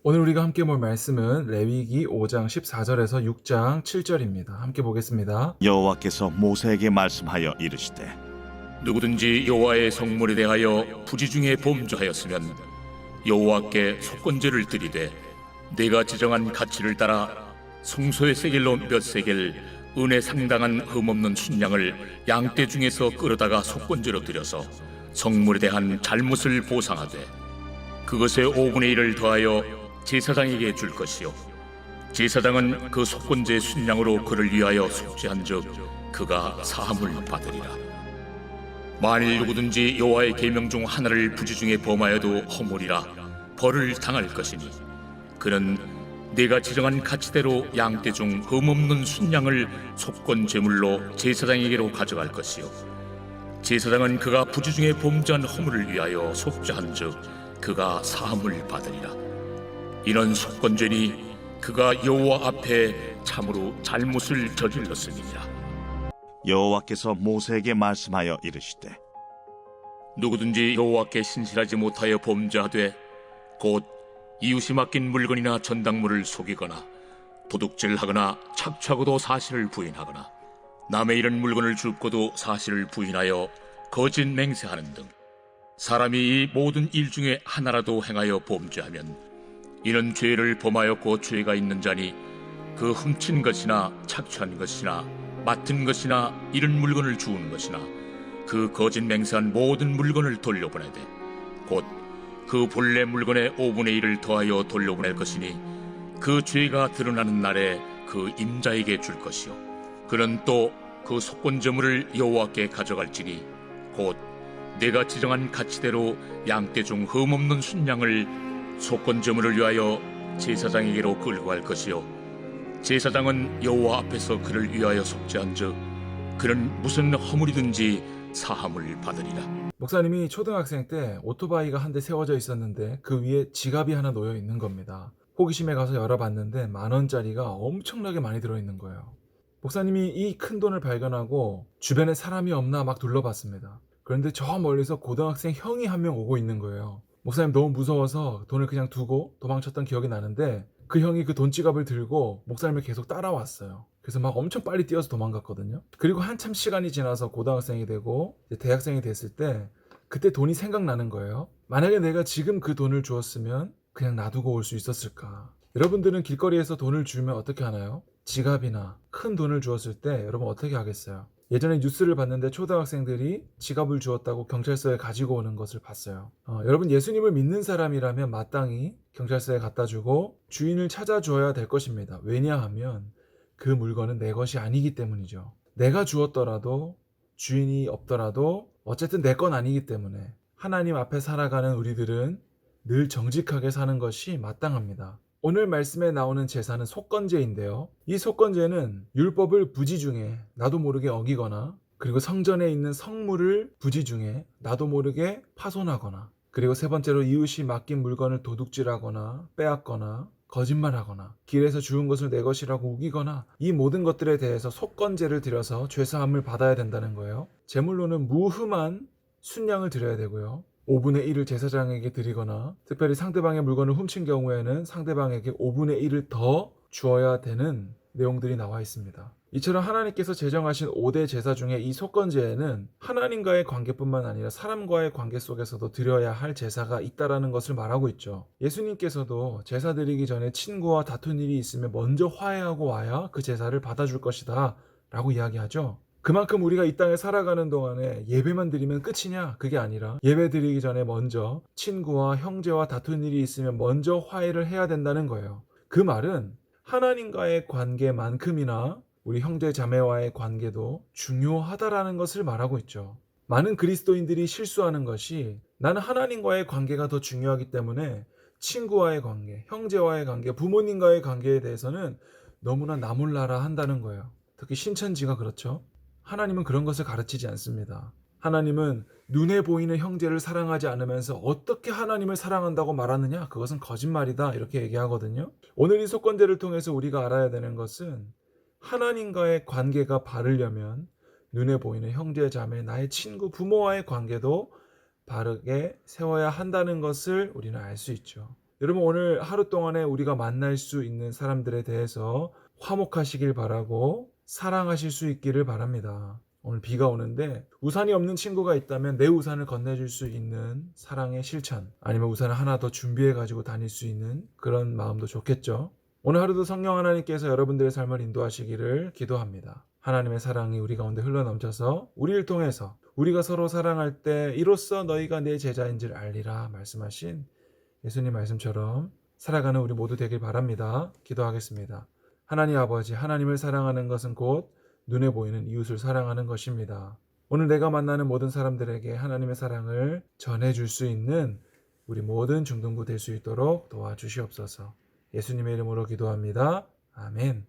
오늘 우리가 함께 볼 말씀은 레위기 5장 14절에서 6장 7절입니다. 함께 보겠습니다. 여호와께서 모세에게 말씀하여 이르시되 누구든지 여호와의 성물에 대하여 부지 중에 범죄하였으면 여호와께 속건제를 드리되 내가 지정한 가치를 따라 성소의 세겔로 몇 세겔 은에 상당한 흠없는 순양을 양떼 중에서 끌어다가 속건제로 드려서 성물에 대한 잘못을 보상하되 그것의 5분의 1을 더하여 제사장에게 줄 것이요 제사장은 그 속건제 순양으로 그를 위하여 속죄한즉 그가 사함을 받으리라. 만일 누구든지 여호와의 계명 중 하나를 부지 중에 범하여도 허물이라 벌을 당할 것이니 그는 내가 지정한 가치대로 양떼 중 흠없는 순양을 속건 제물로 제사장에게로 가져갈 것이요 제사장은 그가 부지 중에 범죄한 허물을 위하여 속죄한즉 그가 사함을 받으리라. 이런 속건죄니 그가 여호와 앞에 참으로 잘못을 저질렀음이니라. 여호와께서 모세에게 말씀하여 이르시되 누구든지 여호와께 신실하지 못하여 범죄하되 곧 이웃이 맡긴 물건이나 전당물을 속이거나 도둑질하거나 착취하고도 사실을 부인하거나 남의 이런 물건을 줍고도 사실을 부인하여 거짓 맹세하는 등 사람이 이 모든 일 중에 하나라도 행하여 범죄하면 이는 죄를 범하였고 죄가 있는 자니 그 훔친 것이나 착취한 것이나 맡은 것이나 이런 물건을 주운 것이나 그 거짓 맹세한 모든 물건을 돌려보내되 곧 그 본래 물건의 5분의 1을 더하여 돌려보낼 것이니 그 죄가 드러나는 날에 그 임자에게 줄 것이요 그는 또 그 속건제물을 여호와께 가져갈지니 곧 내가 지정한 가치대로 양떼 중 흠없는 순양을 속건제물을 위하여 제사장에게로 끌고 갈 것이요 제사장은 여호와 앞에서 그를 위하여 속죄한즉 그는 무슨 허물이든지 사함을 받으리라. 목사님이 초등학생 때 오토바이가 한 대 세워져 있었는데 그 위에 지갑이 하나 놓여 있는 겁니다. 호기심에 가서 열어봤는데 10,000원짜리가 엄청나게 많이 들어있는 거예요. 목사님이 이 큰 돈을 발견하고 주변에 사람이 없나 막 둘러봤습니다. 그런데 저 멀리서 고등학생 형이 한 명 오고 있는 거예요. 목사님 너무 무서워서 돈을 그냥 두고 도망쳤던 기억이 나는데 그 형이 그 돈 지갑을 들고 목사님을 계속 따라왔어요. 그래서 막 엄청 빨리 뛰어서 도망갔거든요. 그리고 한참 시간이 지나서 고등학생이 되고 이제 대학생이 됐을 때 그때 돈이 생각나는 거예요. 만약에 내가 지금 그 돈을 주었으면 그냥 놔두고 올 수 있었을까? 여러분들은 길거리에서 돈을 주면 어떻게 하나요? 지갑이나 큰 돈을 주었을 때 여러분 어떻게 하겠어요? 예전에 뉴스를 봤는데 초등학생들이 지갑을 주었다고 경찰서에 가지고 오는 것을 봤어요. 여러분 예수님을 믿는 사람이라면 마땅히 경찰서에 갖다 주고 주인을 찾아줘야 될 것입니다. 왜냐하면 그 물건은 내 것이 아니기 때문이죠. 내가 주었더라도 주인이 없더라도 어쨌든 내 건 아니기 때문에 하나님 앞에 살아가는 우리들은 늘 정직하게 사는 것이 마땅합니다. 오늘 말씀에 나오는 제사는 속건제인데요. 이 속건제는 율법을 부지 중에 나도 모르게 어기거나 그리고 성전에 있는 성물을 부지 중에 나도 모르게 파손하거나 그리고 세 번째로 이웃이 맡긴 물건을 도둑질하거나 빼앗거나 거짓말하거나 길에서 주운 것을 내 것이라고 우기거나 이 모든 것들에 대해서 속건제를 드려서 죄사함을 받아야 된다는 거예요. 제물로는 무흠한 순양을 드려야 되고요. 5분의 1을 제사장에게 드리거나 특별히 상대방의 물건을 훔친 경우에는 상대방에게 5분의 1을 더 주어야 되는 내용들이 나와 있습니다. 이처럼 하나님께서 제정하신 5대 제사 중에 이 속건제에는 하나님과의 관계뿐만 아니라 사람과의 관계 속에서도 드려야 할 제사가 있다라는 것을 말하고 있죠. 예수님께서도 제사 드리기 전에 친구와 다툰 일이 있으면 먼저 화해하고 와야 그 제사를 받아줄 것이다 라고 이야기하죠. 그만큼 우리가 이 땅에 살아가는 동안에 예배만 드리면 끝이냐? 그게 아니라 예배 드리기 전에 먼저 친구와 형제와 다툰 일이 있으면 먼저 화해를 해야 된다는 거예요. 그 말은 하나님과의 관계만큼이나 우리 형제 자매와의 관계도 중요하다라는 것을 말하고 있죠. 많은 그리스도인들이 실수하는 것이 나는 하나님과의 관계가 더 중요하기 때문에 친구와의 관계, 형제와의 관계, 부모님과의 관계에 대해서는 너무나 나몰라라 한다는 거예요. 특히 신천지가 그렇죠. 하나님은 그런 것을 가르치지 않습니다. 하나님은 눈에 보이는 형제를 사랑하지 않으면서 어떻게 하나님을 사랑한다고 말하느냐? 그것은 거짓말이다. 이렇게 얘기하거든요. 오늘 이 속건제를 통해서 우리가 알아야 되는 것은 하나님과의 관계가 바르려면 눈에 보이는 형제, 자매, 나의 친구, 부모와의 관계도 바르게 세워야 한다는 것을 우리는 알 수 있죠. 여러분 오늘 하루 동안에 우리가 만날 수 있는 사람들에 대해서 화목하시길 바라고 사랑하실 수 있기를 바랍니다. 오늘 비가 오는데 우산이 없는 친구가 있다면 내 우산을 건네줄 수 있는 사랑의 실천, 아니면 우산을 하나 더 준비해 가지고 다닐 수 있는 그런 마음도 좋겠죠. 오늘 하루도 성령 하나님께서 여러분들의 삶을 인도하시기를 기도합니다. 하나님의 사랑이 우리 가운데 흘러넘쳐서 우리를 통해서 우리가 서로 사랑할 때 이로써 너희가 내 제자인 줄 알리라 말씀하신 예수님 말씀처럼 살아가는 우리 모두 되길 바랍니다. 기도하겠습니다. 하나님 아버지, 하나님을 사랑하는 것은 곧 눈에 보이는 이웃을 사랑하는 것입니다. 오늘 내가 만나는 모든 사람들에게 하나님의 사랑을 전해줄 수 있는 우리 모든 중등부 될 수 있도록 도와주시옵소서. 예수님의 이름으로 기도합니다. 아멘.